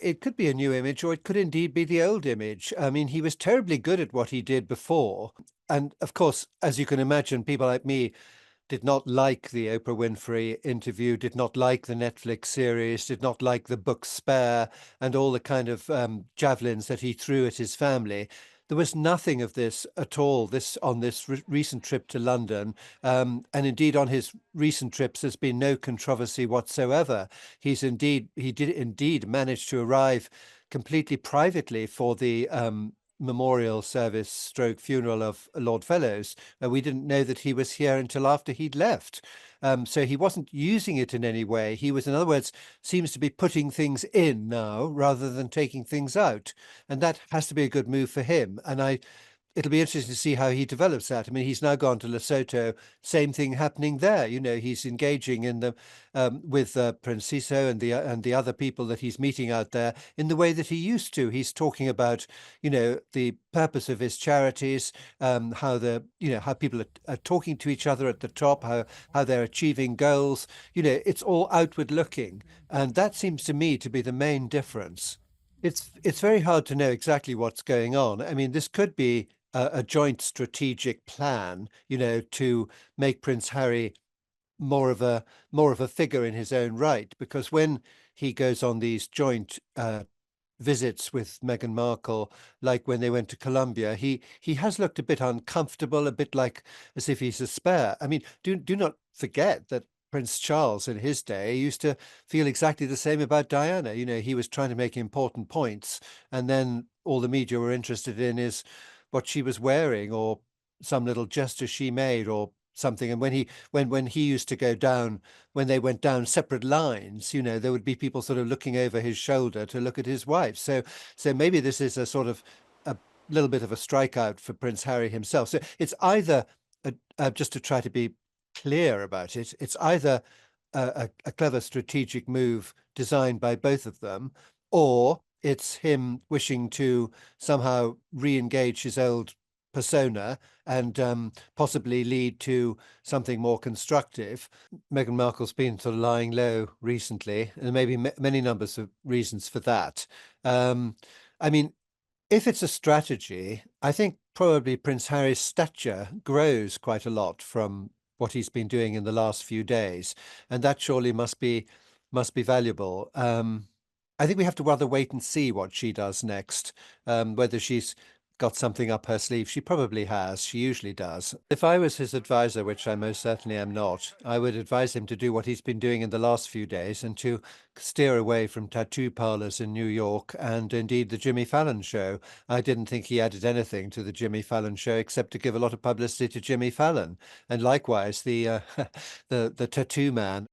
it could be a new image, or it could indeed be the old image. I mean, he was terribly good at what he did before. And of course, as you can imagine, people like me did not like the Oprah Winfrey interview, did not like the Netflix series, did not like the book Spare, and all the kind of javelins that he threw at his family. There was nothing of this at all this on this recent trip to London. And indeed, on his recent trips, there's been no controversy whatsoever. He did indeed manage to arrive completely privately for the memorial service stroke funeral of Lord Fellows. We didn't know that he was here until after he'd left. So he wasn't using it in any way. He was, in other words, seems to be putting things in now rather than taking things out. And that has to be a good move for him. It'll be interesting to see how he develops that. I mean, he's now gone to Lesotho. Same thing happening there. You know, he's engaging in the with Prince Seeiso and the other people that he's meeting out there in the way that he used to. He's talking about, you know, the purpose of his charities, how people are talking to each other at the top, how they're achieving goals. You know, it's all outward looking, and that seems to me to be the main difference. It's very hard to know exactly what's going on. I mean, this could be a joint strategic plan, you know, to make Prince Harry more of a figure in his own right. Because when he goes on these joint visits with Meghan Markle, like when they went to Colombia, he has looked a bit uncomfortable, a bit like as if he's a spare. I mean, do not forget that Prince Charles in his day used to feel exactly the same about Diana. You know, he was trying to make important points, and then all the media were interested in is what she was wearing or some little gesture she made or something. And when he used to go down, when they went down separate lines, you know, there would be people sort of looking over his shoulder to look at his wife. So maybe this is a sort of a little bit of a strikeout for Prince Harry himself. So it's either just to try to be clear about it, it's either a clever strategic move designed by both of them, or it's him wishing to somehow re-engage his old persona and possibly lead to something more constructive. Meghan Markle's been sort of lying low recently, and there may be many numbers of reasons for that. I mean, if it's a strategy, I think probably Prince Harry's stature grows quite a lot from what he's been doing in the last few days, and that surely must be valuable. I think we have to rather wait and see what she does next, whether she's got something up her sleeve. She probably has. She usually does. If I was his advisor, which I most certainly am not, I would advise him to do what he's been doing in the last few days and to steer away from tattoo parlors in New York and indeed the Jimmy Fallon show. I didn't think he added anything to the Jimmy Fallon show except to give a lot of publicity to Jimmy Fallon. And likewise, the tattoo man.